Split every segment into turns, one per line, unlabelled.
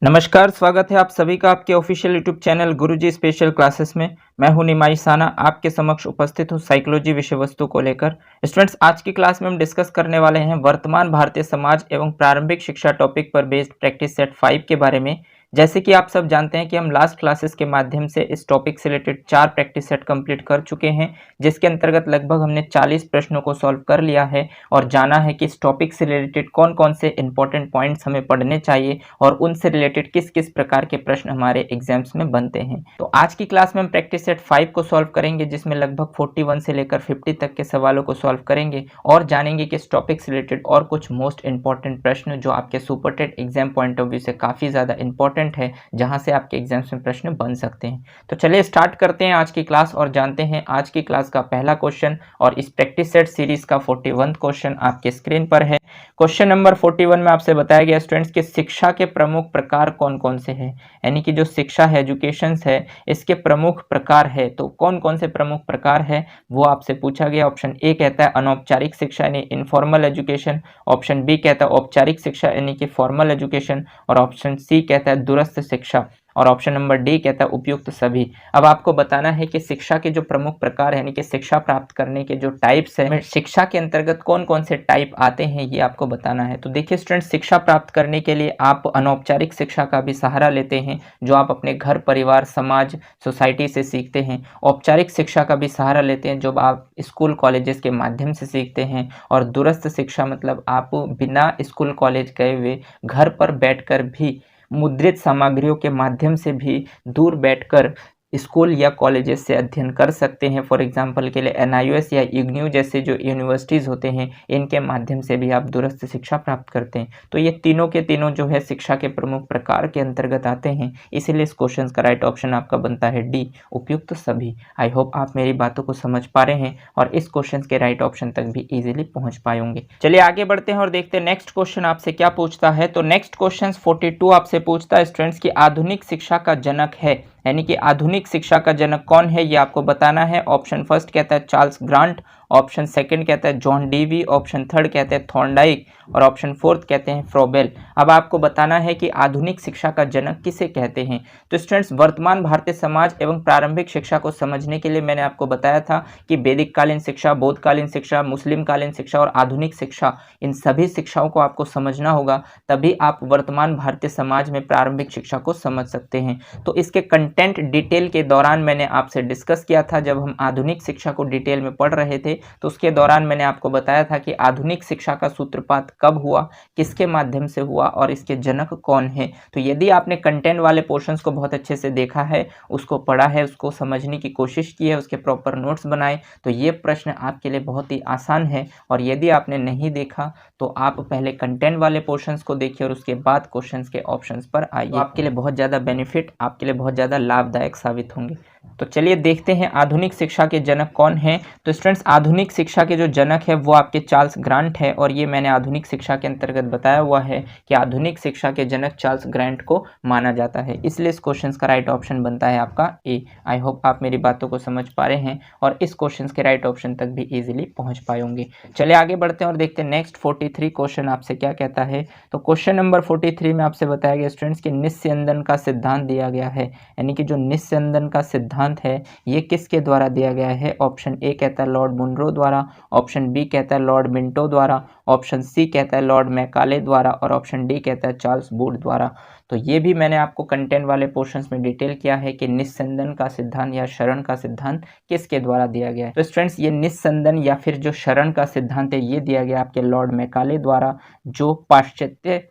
नमस्कार, स्वागत है आप सभी का आपके ऑफिशियल यूट्यूब चैनल गुरुजी स्पेशल क्लासेस में। मैं हूं निमाई साना, आपके समक्ष उपस्थित हूं साइकोलॉजी विषय वस्तु को लेकर। स्टूडेंट्स, आज की क्लास में हम डिस्कस करने वाले हैं वर्तमान भारतीय समाज एवं प्रारंभिक शिक्षा टॉपिक पर बेस्ड प्रैक्टिस सेट 5 के बारे में। जैसे कि आप सब जानते हैं कि हम लास्ट क्लासेस के माध्यम से इस टॉपिक से रिलेटेड 4 प्रैक्टिस सेट कंप्लीट कर चुके हैं, जिसके अंतर्गत लगभग हमने 40 प्रश्नों को सॉल्व कर लिया है और जाना है कि इस टॉपिक से रिलेटेड कौन कौन से इंपॉर्टेंट पॉइंट्स हमें पढ़ने चाहिए और उनसे रिलेटेड किस किस प्रकार के प्रश्न हमारे एग्जाम्स में बनते हैं। तो आज की क्लास में हम प्रैक्टिस सेट 5 को सॉल्व करेंगे, जिसमें लगभग 41 से लेकर 50 तक के सवालों को सॉल्व करेंगे और जानेंगे कि इस टॉपिक से रिलेटेड और कुछ मोस्ट इंपॉर्टेंट प्रश्न जो आपके super TET exam point of view से काफ़ी ज़्यादा इंपॉर्टेंट है, जहां से आपके एग्जाम्स में प्रश्न बन सकते हैं। तो चलिए स्टार्ट करते हैं आज की क्लास और जानते हैं आज की क्लास का पहला क्वेश्चन। और इस प्रैक्टिस सेट सीरीज का 41वां क्वेश्चन आपके स्क्रीन पर है। क्वेश्चन नंबर 41 में आपसे बताया गया स्टूडेंट्स कि शिक्षा के प्रमुख प्रकार कौन कौन से हैं, यानी कि जो शिक्षा है, एजुकेशन है, इसके प्रमुख प्रकार है। तो कौन कौन से प्रमुख प्रकार है वो आपसे पूछा गया। ऑप्शन ए कहता है अनौपचारिक शिक्षा यानी इनफॉर्मल एजुकेशन, ऑप्शन बी कहता है औपचारिक शिक्षा यानी कि फॉर्मल एजुकेशन, और ऑप्शन सी कहता है दूरस्थ शिक्षा, और ऑप्शन नंबर डी कहता है उपयुक्त सभी। अब आपको बताना है कि शिक्षा के जो प्रमुख प्रकार है, यानी कि शिक्षा प्राप्त करने के जो टाइप्स है, शिक्षा के अंतर्गत कौन कौन से टाइप आते हैं, ये आपको बताना है। तो देखिए स्टूडेंट, शिक्षा प्राप्त करने के लिए आप अनौपचारिक शिक्षा का भी सहारा लेते हैं, जो आप अपने घर, परिवार, समाज, सोसाइटी से सीखते हैं। औपचारिक शिक्षा का भी सहारा लेते हैं, जो आप स्कूल कॉलेजेस के माध्यम से सीखते हैं। और दूरस्थ शिक्षा मतलब आप बिना स्कूल कॉलेज गए हुए घर पर बैठकर भी मुद्रित सामग्रियों के माध्यम से भी दूर बैठकर स्कूल या कॉलेजेस से अध्ययन कर सकते हैं। फॉर एग्जांपल के लिए एनआईओएस या इग्न्यू जैसे जो यूनिवर्सिटीज़ होते हैं, इनके माध्यम से भी आप दूरस्थ शिक्षा प्राप्त करते हैं। तो ये तीनों के तीनों जो है शिक्षा के प्रमुख प्रकार के अंतर्गत आते हैं, इसीलिए इस क्वेश्चन का राइट ऑप्शन आपका बनता है डी, उपयुक्त सभी। आई होप आप मेरी बातों को समझ पा रहे हैं और इस क्वेश्चन के राइट ऑप्शन तक भी इजीली पहुंच पाएंगे। चलिए आगे बढ़ते हैं और देखते हैं नेक्स्ट क्वेश्चन आपसे क्या पूछता है। तो नेक्स्ट क्वेश्चन 42 आपसे पूछता है स्टूडेंट्स की आधुनिक शिक्षा का जनक है, यानी कि आधुनिक शिक्षा का जनक कौन है, ये आपको बताना है। ऑप्शन फर्स्ट कहता है चार्ल्स ग्रांट, ऑप्शन सेकंड कहता है जॉन डीवी, ऑप्शन थर्ड कहते हैं थॉर्नडाइक, और ऑप्शन फोर्थ कहते हैं फ्रोबेल। अब आपको बताना है कि आधुनिक शिक्षा का जनक किसे कहते हैं। तो स्टूडेंट्स, वर्तमान भारतीय समाज एवं प्रारंभिक शिक्षा को समझने के लिए मैंने आपको बताया था कि वैदिक कालीन शिक्षा, बौद्धकालीन शिक्षा, मुस्लिम कालीन शिक्षा और आधुनिक शिक्षा, इन सभी शिक्षाओं को आपको समझना होगा, तभी आप वर्तमान भारतीय समाज में प्रारंभिक शिक्षा को समझ सकते हैं। तो इसके कंटेंट डिटेल के दौरान मैंने आपसे डिस्कस किया था, जब हम आधुनिक शिक्षा को डिटेल में पढ़ रहे थे, तो उसके दौरान मैंने आपको बताया था कि आधुनिक शिक्षा का सूत्रपात कब हुआ, किसके माध्यम से हुआ और इसके जनक कौन है। तो यदि आपने कंटेंट वाले पोर्शंस को बहुत अच्छे से देखा है, उसको पढ़ा है, उसको समझने की कोशिश की है, उसके प्रॉपर नोट्स बनाए, तो ये प्रश्न आपके लिए बहुत ही आसान है। और यदि आपने नहीं देखा तो आप पहले कंटेंट वाले पोर्शंस को देखिए और उसके बाद क्वेश्चंस के ऑप्शंस पर आइए। तो आपके लिए बहुत ज़्यादा बेनिफिट, आपके लिए बहुत ज़्यादा लाभदायक साबित होंगे। तो चलिए देखते हैं आधुनिक शिक्षा के जनक कौन हैं। तो स्टूडेंट्स, आधुनिक शिक्षा के जो जनक है वो आपके चार्ल्स ग्रांट है, और ये मैंने आधुनिक शिक्षा के अंतर्गत बताया हुआ है कि आधुनिक शिक्षा के जनक चार्ल्स ग्रांट को माना जाता है, इसलिए इस क्वेश्चन का राइट ऑप्शन बनता है आपका ए। आई होप आप मेरी बातों को समझ पा रहे हैं और इस क्वेश्चन के राइट ऑप्शन तक भी इजीली पहुंच पाएंगे। चलिए आगे बढ़ते हैं और देखते हैं नेक्स्ट 43 क्वेश्चन आपसे क्या कहता है। तो क्वेश्चन नंबर 43 में आपसे बताया गया स्टूडेंट्स कि निस्यंदन का सिद्धांत दिया गया है, यानी कि जो निस्यंदन का सिद्धांत है ये किसके द्वारा दिया गया है। ऑप्शन ए कहता है लॉर्ड मुनरो द्वारा, ऑप्शन बी कहता है लॉर्ड मिंटो द्वारा, ऑप्शन सी कहता है लॉर्ड मैकाले द्वारा, और ऑप्शन डी कहता है चार्ल्स बूट द्वारा। तो ये भी मैंने आपको कंटेंट वाले पोर्शंस में डिटेल किया है कि निस्संदन का सिद्धांत या शरण का सिद्धांत किसके द्वारा दिया गया है। तो स्टूडेंट्स, ये निस्संदन या फिर जो शरण का सिद्धांत है ये दिया गया आपके लॉर्ड मैकाले द्वारा, जो पाश्चात्य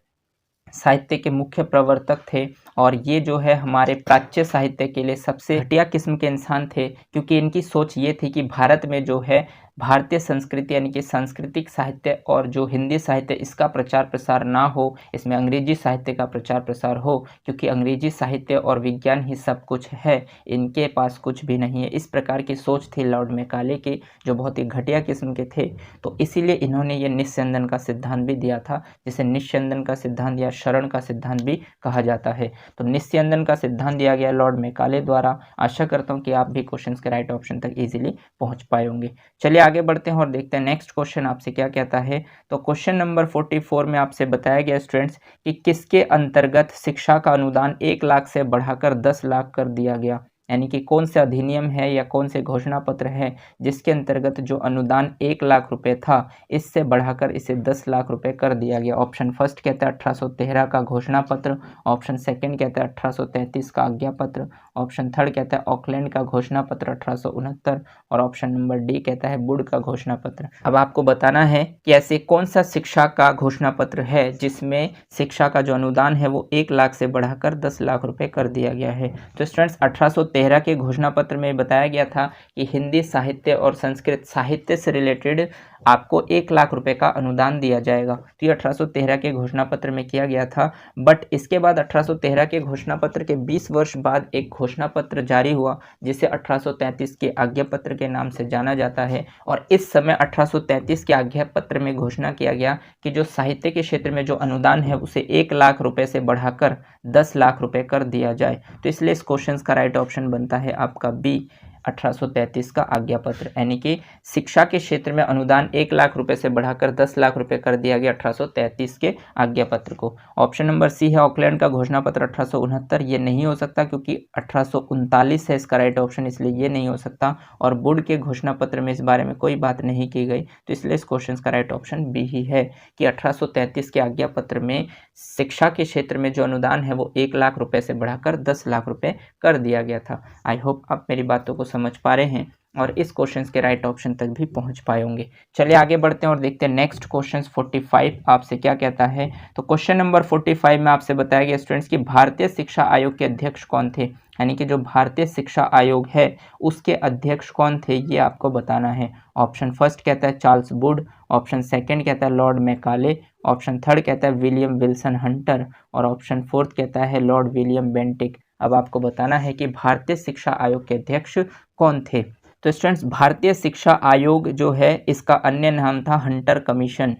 साहित्य के मुख्य प्रवर्तक थे। और ये जो है हमारे प्राच्य साहित्य के लिए सबसे घटिया किस्म के इंसान थे, क्योंकि इनकी सोच ये थी कि भारत में जो है भारतीय संस्कृति यानी कि सांस्कृतिक साहित्य और जो हिंदी साहित्य, इसका प्रचार प्रसार ना हो, इसमें अंग्रेजी साहित्य का प्रचार प्रसार हो, क्योंकि अंग्रेजी साहित्य और विज्ञान ही सब कुछ है, इनके पास कुछ भी नहीं है। इस प्रकार की सोच थी लॉर्ड मैकाले की, जो बहुत ही घटिया किस्म के थे। तो इसीलिए इन्होंने ये निस्यंदन का सिद्धांत भी दिया था, जिसे निस्यंदन का सिद्धांत या शरण का सिद्धांत भी कहा जाता है। तो निस्यंदन का सिद्धांत दिया गया लॉर्ड मैकाले द्वारा। आशा करता हूँ कि आप भी क्वेश्चन के राइट ऑप्शन तक इजीली पहुँच पाए होंगे। चलिए आगे बढ़ते हैं और देखते हैं नेक्स्ट क्वेश्चन आपसे क्या कहता है। तो क्वेश्चन नंबर 44 में आपसे बताया गया स्टूडेंट्स कि किसके अंतर्गत शिक्षा का अनुदान 1 लाख से बढ़ाकर 10 लाख कर दिया गया, यानी कि कौन से अधिनियम है या कौन से घोषणा पत्र है जिसके अंतर्गत जो अनुदान 1 लाख रुपए था इससे बढ़ाकर इसे 10 लाख रुपए कर दिया गया। ऑप्शन फर्स्ट कहता है 1813 का घोषणा पत्र, ऑप्शन सेकंड कहता है 1833 का आज्ञा पत्र, ऑप्शन थर्ड कहता है ऑकलैंड का घोषणा पत्र 1869 और ऑप्शन नंबर डी कहता है वुड का घोषणा पत्र। अब आपको बताना है कि ऐसे कौन सा शिक्षा का घोषणा पत्र है जिसमें शिक्षा का जो अनुदान है वो 1 लाख से बढ़ाकर 10 लाख रुपए कर दिया गया है। तो स्टूडेंट्स 1813 के घोषणा पत्र में बताया गया था कि हिंदी साहित्य और संस्कृत साहित्य से रिलेटेड आपको 1 लाख रुपए का अनुदान दिया जाएगा। तो ये 1813 के घोषणा पत्र में किया गया था। बट इसके बाद 1813 के घोषणा पत्र के 20 वर्ष बाद एक घोषणा पत्र जारी हुआ जिसे 1833 के आज्ञा पत्र के नाम से जाना जाता है। और इस समय 1833 के आज्ञा पत्र में घोषणा किया गया कि जो साहित्य के क्षेत्र में जो अनुदान है उसे 1 लाख रुपए से बढ़ाकर 10 लाख रुपए कर दिया जाए। तो इसलिए इस क्वेश्चन का राइट ऑप्शन बनता है आपका बी 1833 का आज्ञा पत्र, यानी कि शिक्षा के क्षेत्र में अनुदान 1 लाख रुपए से बढ़ाकर 10 लाख रुपए कर दिया गया 1833 के आज्ञा पत्र को। ऑप्शन नंबर सी है ऑकलैंड का घोषणा पत्र 1869, ये नहीं हो सकता क्योंकि 1839 है इसका राइट ऑप्शन, इसलिए ये नहीं हो सकता। और वुड के घोषणा पत्र में इस बारे में कोई बात नहीं की गई, तो इसलिए इस क्वेश्चन का राइट ऑप्शन बी ही है कि 1833 के आज्ञा पत्र में शिक्षा के क्षेत्र में जो अनुदान है वो 1 लाख रुपए से बढ़ाकर 10 लाख रुपए कर दिया गया था। आई होप आप मेरी बातों को समझ पा रहे हैं और इस क्वेश्चन के राइट ऑप्शन तक भी पहुंच पाए होंगे। चलिए आगे बढ़ते हैं और देखते हैं नेक्स्ट क्वेश्चन 45 आपसे क्या कहता है। तो क्वेश्चन नंबर 45 में आपसे बताया गया स्टूडेंट्स कि भारतीय शिक्षा आयोग के अध्यक्ष कौन थे, यानी कि जो भारतीय शिक्षा आयोग है उसके अध्यक्ष कौन थे ये आपको बताना है। ऑप्शन फर्स्ट कहता है चार्ल्स वुड, ऑप्शन सेकंड कहता है लॉर्ड मैकाले, ऑप्शन थर्ड कहता है विलियम विल्सन हंटर और ऑप्शन फोर्थ कहता है लॉर्ड विलियम बेंटिक। अब आपको बताना है कि भारतीय शिक्षा आयोग के अध्यक्ष कौन थे। तो स्टूडेंट्स भारतीय शिक्षा आयोग जो है इसका अन्य नाम था हंटर कमीशन।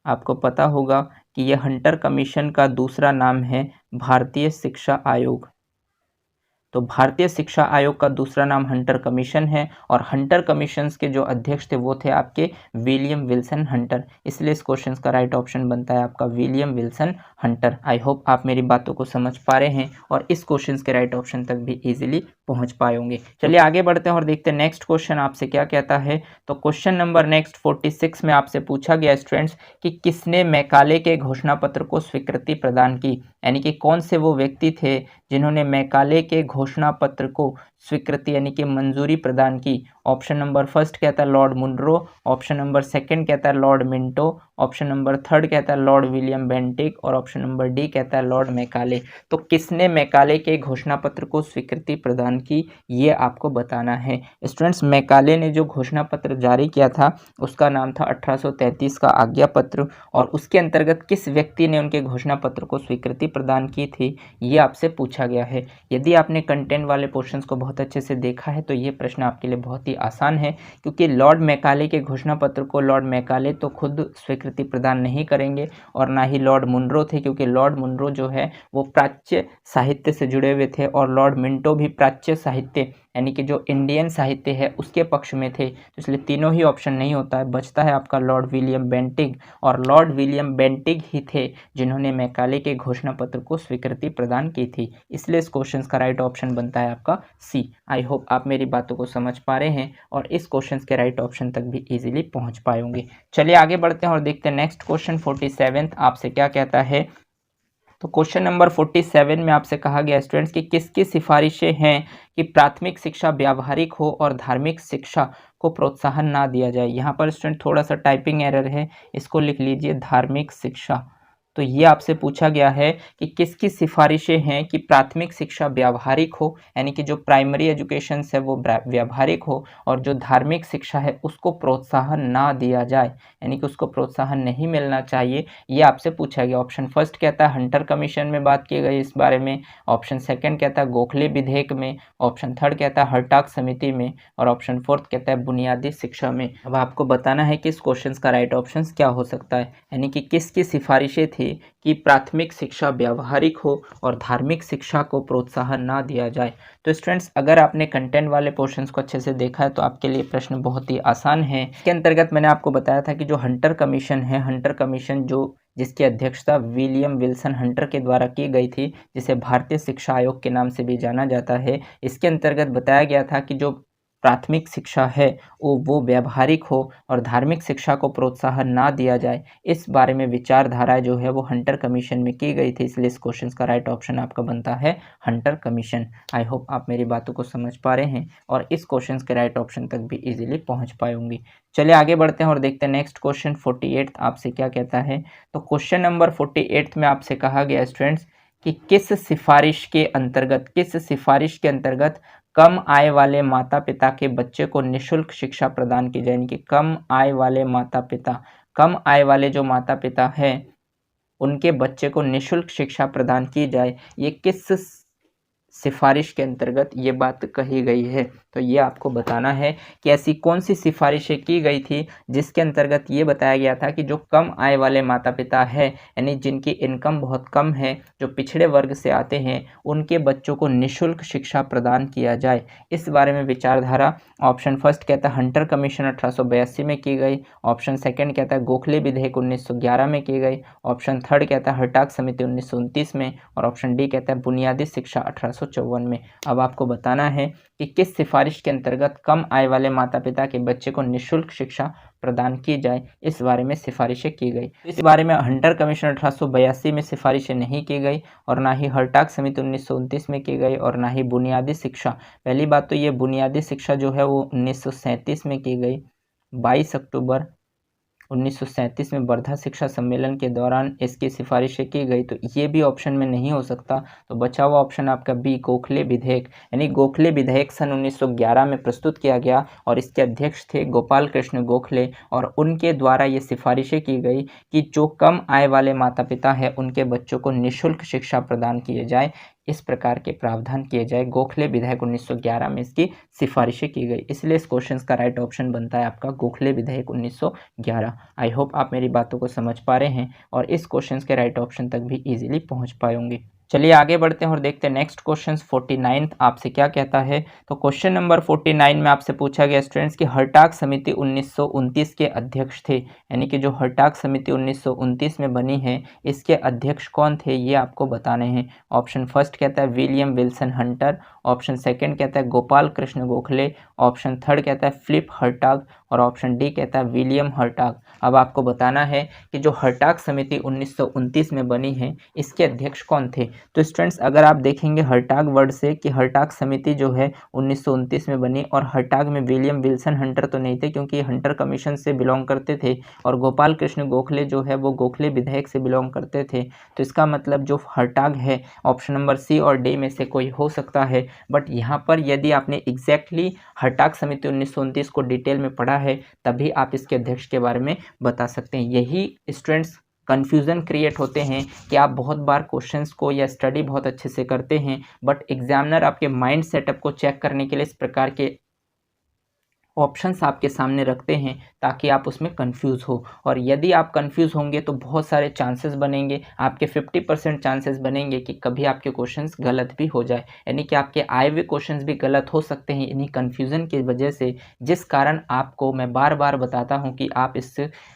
आपको पता होगा कि यह हंटर कमीशन का दूसरा नाम है भारतीय शिक्षा आयोग। तो भारतीय शिक्षा आयोग का दूसरा नाम हंटर कमीशन है और हंटर कमीशन के जो अध्यक्ष थे वो थे आपके विलियम विल्सन हंटर, इसलिए इस क्वेश्चन का राइट ऑप्शन बनता है आपका William Wilson Hunter. I hope आप मेरी बातों को समझ पा रहे हैं और इस क्वेश्चन के राइट ऑप्शन तक भी इजीली पहुंच पाए होंगे। चलिए आगे बढ़ते हैं और देखते हैं नेक्स्ट क्वेश्चन आपसे क्या कहता है। तो क्वेश्चन नंबर नेक्स्ट 46 में आपसे पूछा गया स्टूडेंट्स कि किसने मैकाले के घोषणा पत्र को स्वीकृति प्रदान की, यानी कि कौन से वो व्यक्ति थे जिन्होंने मैकाले के घोषणा पत्र को स्वीकृति यानी कि मंजूरी प्रदान की। ऑप्शन नंबर फर्स्ट कहता है Lord Munro, option number second कहता है Lord Minto, option number third कहता है लॉर्ड विलियम बेंटिक और ऑप्शन नंबर डी कहता है लॉर्ड मैकाले। तो किसने मैकाले के घोषणा पत्र को स्वीकृति प्रदान की ये आपको बताना है। स्टूडेंट्स मैकाले ने जो घोषणा पत्र जारी किया था उसका नाम था 1833 का आज्ञा पत्र और उसके अंतर्गत किस व्यक्ति ने उनके घोषणा पत्र को स्वीकृति प्रदान की थी ये आपसे पूछा गया है। यदि आपने कंटेंट वाले पोर्शंस को बहुत अच्छे से देखा है तो ये प्रश्न आपके लिए बहुत ही आसान है, क्योंकि लॉर्ड मैकाले के घोषणा पत्र को लॉर्ड मैकाले तो खुद स्वीकृति प्रदान नहीं करेंगे और ना ही लॉर्ड मुनरो थे, क्योंकि लॉर्ड मुनरो जो है वो प्राच्य साहित्य से जुड़े हुए थे और लॉर्ड मिंटो भी प्राच्य साहित्य यानी कि जो इंडियन साहित्य है उसके पक्ष में थे। तो इसलिए तीनों ही ऑप्शन नहीं होता है, बचता है आपका लॉर्ड विलियम बेंटिक और लॉर्ड विलियम बेंटिक ही थे जिन्होंने मैकाले के घोषणा पत्र को स्वीकृति प्रदान की थी। इसलिए इस क्वेश्चन का राइट ऑप्शन बनता है आपका सी। आई होप आप मेरी बातों को समझ पा रहे हैं और इस क्वेश्चन के राइट ऑप्शन तक भी इजीली पहुंच पाए होंगे। चलिए आगे बढ़ते हैं और देखते हैं नेक्स्ट क्वेश्चन 47 आपसे क्या कहता है। तो क्वेश्चन नंबर 47 में आपसे कहा गया स्टूडेंट्स कि किसकी सिफारिशें हैं कि प्राथमिक शिक्षा व्यावहारिक हो और धार्मिक शिक्षा को प्रोत्साहन ना दिया जाए। यहाँ पर स्टूडेंट थोड़ा सा टाइपिंग एरर है, इसको लिख लीजिए धार्मिक शिक्षा। तो ये आपसे पूछा गया है कि किसकी सिफारिशें हैं कि प्राथमिक शिक्षा व्यावहारिक हो, यानी कि जो प्राइमरी एजुकेशन है वो व्यावहारिक हो और जो धार्मिक शिक्षा है उसको प्रोत्साहन ना दिया जाए, यानी कि उसको प्रोत्साहन नहीं मिलना चाहिए, ये आपसे पूछा गया। ऑप्शन फर्स्ट कहता है हंटर कमीशन में बात की गई इस बारे में, ऑप्शन सेकंड कहता है गोखले विधेयक में, ऑप्शन थर्ड कहता है हर्टाग समिति में और ऑप्शन फोर्थ कहता है बुनियादी शिक्षा में। अब आपको बताना है कि इस क्वेश्चन का राइट ऑप्शन क्या हो सकता है, यानी कि किसकी सिफारिशें थी कि प्राथमिक शिक्षा व्यावहारिक हो और धार्मिक शिक्षा को प्रोत्साहन ना दिया जाए। तो स्टूडेंट्स, अगर आपने कंटेंट वाले पोर्शंस को अच्छे से देखा है तो आपके लिए प्रश्न बहुत ही आसान है। इसके अंतर्गत मैंने आपको बताया था कि जो हंटर कमीशन है, हंटर कमीशन जिसकी अध्यक्षता विलियम विल्सन हंटर के द्वारा की गई थी, जिसे भारतीय शिक्षा आयोग के नाम से भी जाना जाता है। इसके अंतर्गत बताया गया था कि जो प्राथमिक शिक्षा है वो व्यावहारिक हो और धार्मिक शिक्षा को प्रोत्साहन ना दिया जाए, इस बारे में विचारधारा जो है वो हंटर कमीशन में की गई थी। इसलिए इस क्वेश्चन का राइट ऑप्शन आपका बनता है हंटर कमीशन। आई होप आप मेरी बातों को समझ पा रहे हैं और इस क्वेश्चन के राइट ऑप्शन तक भी इजीली पहुंच पाए होंगे। चलिए आगे बढ़ते हैं और देखते हैं नेक्स्ट क्वेश्चन 48 आपसे क्या कहता है। तो क्वेश्चन नंबर 48 में आपसे कहा गया स्टूडेंट्स कि किस सिफारिश के अंतर्गत कम आय वाले माता पिता के बच्चे को निःशुल्क शिक्षा प्रदान की जाए। यानी कि कम आय वाले जो माता पिता हैं उनके बच्चे को निःशुल्क शिक्षा प्रदान की जाए, ये किस सिफारिश के अंतर्गत ये बात कही गई है। तो ये आपको बताना है कि ऐसी कौन सी सिफारिशें की गई थी जिसके अंतर्गत ये बताया गया था कि जो कम आय वाले माता पिता है, यानी जिनकी इनकम बहुत कम है, जो पिछड़े वर्ग से आते हैं, उनके बच्चों को निःशुल्क शिक्षा प्रदान किया जाए। इस बारे में विचारधारा ऑप्शन फर्स्ट कहता है हंटर कमीशन 1882 में की गई, ऑप्शन सेकंड कहता है गोखले विधेयक 1911 में की गई, ऑप्शन थर्ड कहता है हर्टाग समिति 1929 में और ऑप्शन डी कहता है बुनियादी शिक्षा 1854 में। अब आपको बताना है कि किस सिफारिश के अंतर्गत कम आय वाले माता पिता के बच्चे को निःशुल्क शिक्षा प्रदान की जाए, इस बारे में सिफारिशें की गई। इस बारे में हंटर कमीशन 1882 में सिफारिशें नहीं की गई और ना ही हर्टाग समिति 1929 में की गई और ना ही बुनियादी शिक्षा। पहली बात तो ये बुनियादी शिक्षा जो है वो 1937 में की गई। 22 अक्टूबर 1937 में वर्धा शिक्षा सम्मेलन के दौरान इसकी सिफारिशें की गई। तो ये भी ऑप्शन में नहीं हो सकता। तो बचा हुआ ऑप्शन आपका बी गोखले विधेयक, यानी गोखले विधेयक सन 1911 में प्रस्तुत किया गया और इसके अध्यक्ष थे गोपाल कृष्ण गोखले और उनके द्वारा ये सिफारिशें की गई कि जो कम आय वाले माता पिता है उनके बच्चों को निःशुल्क शिक्षा प्रदान किए जाए, इस प्रकार के प्रावधान किए जाए। गोखले विधेयक 1911 में इसकी सिफारिशें की गई, इसलिए इस क्वेश्चन का राइट ऑप्शन बनता है आपका गोखले विधेयक 1911। आई होप आप मेरी बातों को समझ पा रहे हैं और इस क्वेश्चन के राइट ऑप्शन तक भी इजीली पहुंच पाए होंगे। चलिए आगे बढ़ते हैं और देखते हैं नेक्स्ट क्वेश्चन 49 आपसे क्या कहता है। तो क्वेश्चन नंबर 49 में आपसे पूछा गया स्टूडेंट्स कि हर्टाग समिति 1929 के अध्यक्ष थे, यानी कि जो हर्टाग समिति 1929 में बनी है इसके अध्यक्ष कौन थे, ये आपको बताने हैं। ऑप्शन फर्स्ट कहता है William Wilson Hunter, option second कहता है गोपाल कृष्ण गोखले, ऑप्शन थर्ड कहता है फिलिप हर्टाग और ऑप्शन डी कहता है विलियम हर्टाग। अब आपको बताना है कि जो हर्टाग समिति 1929 में बनी है इसके अध्यक्ष कौन थे। तो स्टूडेंट्स, अगर आप देखेंगे हर्टाग वर्ड से कि हर्टाग समिति जो है 1929 में बनी और हर्टाग में विलियम विल्सन हंटर तो नहीं थे क्योंकि हंटर कमीशन से बिलोंग करते थे और गोपाल कृष्ण गोखले जो है वो गोखले विधेयक से बिलोंग करते थे। तो इसका मतलब जो हर्टाग है ऑप्शन नंबर सी और डी में से कोई हो सकता है। बट यहाँ पर यदि आपने एग्जैक्टली हर्टाग समिति 1929 को डिटेल में पढ़ा है तभी आप इसके अध्यक्ष के बारे में बता सकते हैं। यही स्टूडेंट्स कन्फ्यूज़न क्रिएट होते हैं कि आप बहुत बार क्वेश्चंस को या स्टडी बहुत अच्छे से करते हैं बट एग्जामिनर आपके माइंड सेटअप को चेक करने के लिए इस प्रकार के ऑप्शंस आपके सामने रखते हैं ताकि आप उसमें कंफ्यूज हो। और यदि आप कंफ्यूज होंगे तो बहुत सारे चांसेस बनेंगे, आपके 50% चांसेस बनेंगे कि कभी आपके क्वेश्चंस गलत भी हो जाए, यानी कि आपके आए हुए क्वेश्चंस भी गलत हो सकते हैं इन्हीं कन्फ्यूज़न की वजह से। जिस कारण आपको मैं बार बार बताता हूं कि आप इस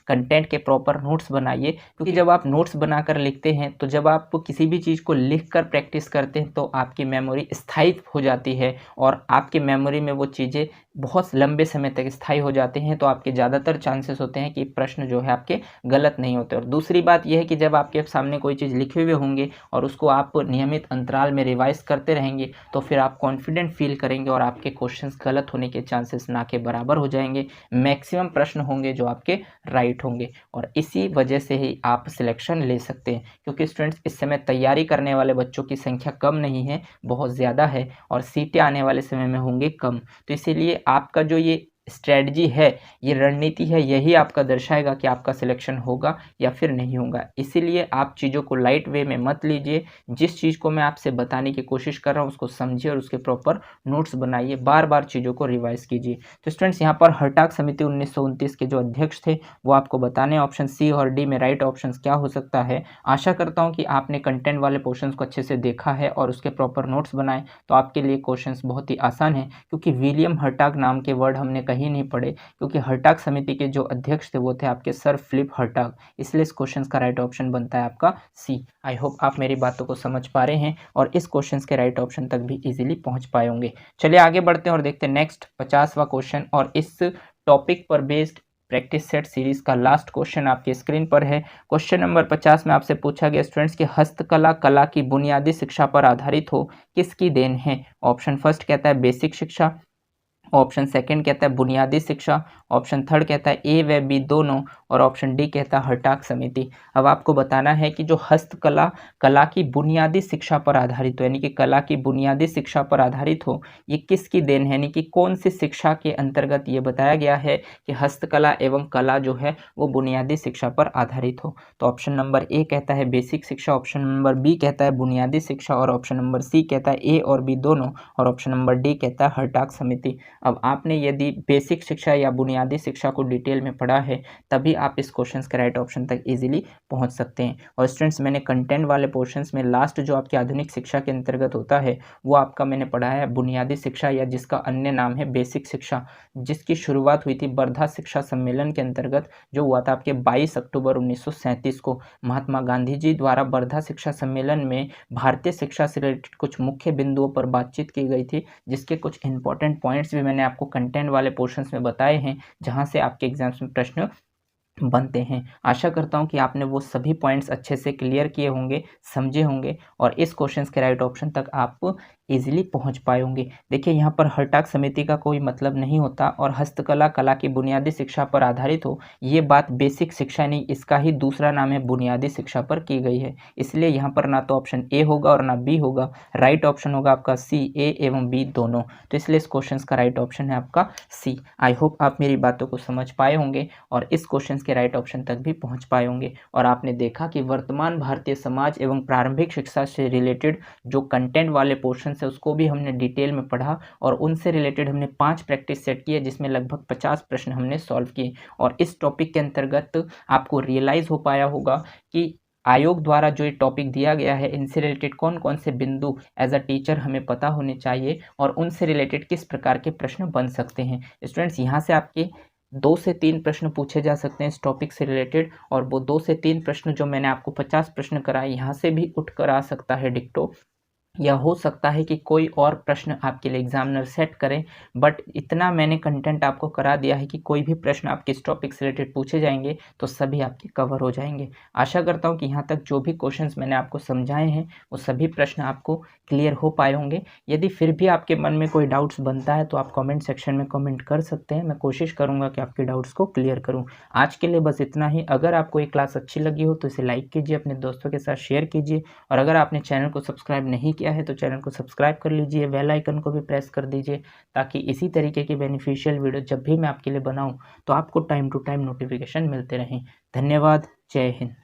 कंटेंट के प्रॉपर नोट्स बनाइए, क्योंकि जब आप नोट्स बनाकर लिखते हैं तो जब आप किसी भी चीज़ को लिख कर प्रैक्टिस करते हैं तो आपकी मेमोरी स्थायी हो जाती है और आपकी मेमोरी में वो चीज़ें बहुत लंबे समय तक स्थायी हो जाते हैं। तो आपके ज़्यादातर चांसेस होते हैं कि प्रश्न जो है आपके गलत नहीं होते। और दूसरी बात यह है कि जब आपके सामने कोई चीज़ लिखे हुए होंगे और उसको आप नियमित अंतराल में रिवाइज करते रहेंगे तो फिर आप कॉन्फिडेंट फील करेंगे और आपके क्वेश्चंस गलत होने के चांसेस ना के बराबर हो जाएंगे। मैक्सिमम प्रश्न होंगे जो आपके राइट होंगे और इसी वजह से ही आप सिलेक्शन ले सकते हैं, क्योंकि स्टूडेंट्स इस समय तैयारी करने वाले बच्चों की संख्या कम नहीं है, बहुत ज़्यादा है और सीटें आने वाले समय में होंगे कम। तो इसीलिए आपका जो ये स्ट्रेटजी है, ये रणनीति है, यही आपका दर्शाएगा कि आपका सिलेक्शन होगा या फिर नहीं होगा। इसीलिए आप चीज़ों को लाइट वे में मत लीजिए। जिस चीज़ को मैं आपसे बताने की कोशिश कर रहा हूँ उसको समझिए और उसके प्रॉपर नोट्स बनाइए, बार बार चीज़ों को रिवाइज कीजिए। तो स्टूडेंट्स यहाँ पर हर्टाग समिति 1929 के जो अध्यक्ष थे वो आपको बताने, ऑप्शन सी और डी में राइट ऑप्शन क्या हो सकता है। आशा करता हूँ कि आपने कंटेंट वाले पोर्शन को अच्छे से देखा है और उसके प्रॉपर नोट्स बनाए, तो आपके लिए क्वेश्चंस बहुत ही आसान है, क्योंकि विलियम हर्टाग नाम के वर्ड हमने कहीं नहीं पढ़े, क्योंकि हर्टाग समिति के जो अध्यक्ष थे वो थे आपके सर फिलिप हर्टाग। इसलिए इस क्वेश्चन का राइट ऑप्शन बनता है आपका सी। आई होप आप मेरी बातों को समझ पा रहे हैं और इस क्वेश्चन के राइट ऑप्शन तक भी इजीली पहुंच पाए होंगे। चलिए आगे बढ़ते हैं और देखते हैं नेक्स्ट 50वां क्वेश्चन, और इस टॉपिक पर बेस्ड प्रैक्टिस सेट सीरीज का लास्ट क्वेश्चन आपकी स्क्रीन पर है। क्वेश्चन नंबर 50 में आपसे पूछा गया स्टूडेंट्स कि हस्तकला कला की बुनियादी शिक्षा पर आधारित हो, किसकी देन है। ऑप्शन फर्स्ट कहता है बेसिक शिक्षा, ऑप्शन सेकंड कहता है बुनियादी शिक्षा, ऑप्शन थर्ड कहता है ए व बी दोनों, और ऑप्शन डी कहता है हर्टाग समिति। अब आपको बताना है कि जो हस्तकला कला की बुनियादी शिक्षा पर आधारित हो, यानी कि कला की बुनियादी शिक्षा पर आधारित हो, ये किसकी देन है, यानी कि कौन सी शिक्षा के अंतर्गत ये बताया गया है कि हस्तकला एवं कला जो है वो बुनियादी शिक्षा पर आधारित हो। तो ऑप्शन नंबर ए कहता है बेसिक शिक्षा, ऑप्शन नंबर बी कहता है बुनियादी शिक्षा, और ऑप्शन नंबर सी कहता है ए और बी दोनों, और ऑप्शन नंबर डी कहता है हर्टाग समिति। अब आपने यदि बेसिक शिक्षा या बुनियादी शिक्षा को डिटेल में पढ़ा है तभी आप इस क्वेश्चन के राइट ऑप्शन तक इजीली पहुंच सकते हैं। और स्टूडेंट्स मैंने कंटेंट वाले पोर्शंस में लास्ट जो आपकी आधुनिक शिक्षा के अंतर्गत होता है वो आपका मैंने पढ़ा है बुनियादी शिक्षा, या जिसका अन्य नाम है बेसिक शिक्षा, जिसकी शुरुआत हुई थी वर्धा शिक्षा सम्मेलन के अंतर्गत, जो हुआ था आपके 22 अक्टूबर 1937 को। महात्मा गांधी जी द्वारा वर्धा शिक्षा सम्मेलन में भारतीय शिक्षा से रिलेटेड कुछ मुख्य बिंदुओं पर बातचीत की गई थी, जिसके कुछ इंपॉर्टेंट पॉइंट्स भी मैंने आपको कंटेंट वाले पोर्शंस में बताए हैं, जहां से आपके एग्जाम्स में प्रश्न बनते हैं। आशा करता हूं कि आपने वो सभी पॉइंट्स अच्छे से क्लियर किए होंगे, समझे होंगे, और इस क्वेश्चन के राइट ऑप्शन तक आप इजीली पहुंच पाए होंगे। देखिए यहाँ पर हर्टाग समिति का कोई मतलब नहीं होता, और हस्तकला कला की बुनियादी शिक्षा पर आधारित हो, ये बात बेसिक शिक्षा नहीं, इसका ही दूसरा नाम है बुनियादी शिक्षा पर की गई है। इसलिए यहाँ पर ना तो ऑप्शन ए होगा और ना बी होगा, राइट ऑप्शन होगा आपका सी, ए एवं बी दोनों। तो इसलिए इस क्वेश्चन का राइट ऑप्शन है आपका सी। आई होप आप मेरी बातों को समझ पाए होंगे और इस क्वेश्चन के राइट ऑप्शन तक भी पहुंच पाए होंगे। और आपने देखा कि वर्तमान भारतीय समाज एवं प्रारंभिक शिक्षा से रिलेटेड जो कंटेंट वाले पोर्शन है उसको भी हमने डिटेल में पढ़ा, और उनसे रिलेटेड हमने 5 प्रैक्टिस सेट किए, जिसमें लगभग 50 प्रश्न हमने सॉल्व किए। और इस टॉपिक के अंतर्गत आपको रियलाइज हो पाया होगा कि आयोग द्वारा जो ये टॉपिक दिया गया है इनसे रिलेटेड कौन कौन से बिंदु एज अ टीचर हमें पता होने चाहिए और उनसे रिलेटेड किस प्रकार के प्रश्न बन सकते हैं। स्टूडेंट्स यहाँ से आपके 2 से 3 प्रश्न पूछे जा सकते हैं इस टॉपिक से रिलेटेड, और वो 2 से 3 प्रश्न जो मैंने आपको 50 प्रश्न कराए यहाँ से भी उठ कर आ सकता है डिक्टो, या हो सकता है कि कोई और प्रश्न आपके लिए एग्जामिनर सेट करें। बट इतना मैंने कंटेंट आपको करा दिया है कि कोई भी प्रश्न आपके इस टॉपिक से रिलेटेड पूछे जाएंगे तो सभी आपके कवर हो जाएंगे। आशा करता हूं कि यहाँ तक जो भी क्वेश्चंस मैंने आपको समझाए हैं वो सभी प्रश्न आपको क्लियर हो पाए होंगे। यदि फिर भी आपके मन में कोई डाउट्स बनता है तो आप कॉमेंट सेक्शन में कॉमेंट कर सकते हैं, मैं कोशिश करूँगा कि आपके डाउट्स को क्लियर करूँ। आज के लिए बस इतना ही। अगर आपको ये क्लास अच्छी लगी हो तो इसे लाइक कीजिए, अपने दोस्तों के साथ शेयर कीजिए, और अगर आपने चैनल को सब्सक्राइब नहीं किया है तो चैनल को सब्सक्राइब कर लीजिए, बेल आइकन को भी प्रेस कर दीजिए, ताकि इसी तरीके की बेनिफिशियल वीडियो जब भी मैं आपके लिए बनाऊं तो आपको टाइम टू टाइम नोटिफिकेशन मिलते रहें। धन्यवाद। जय हिंद।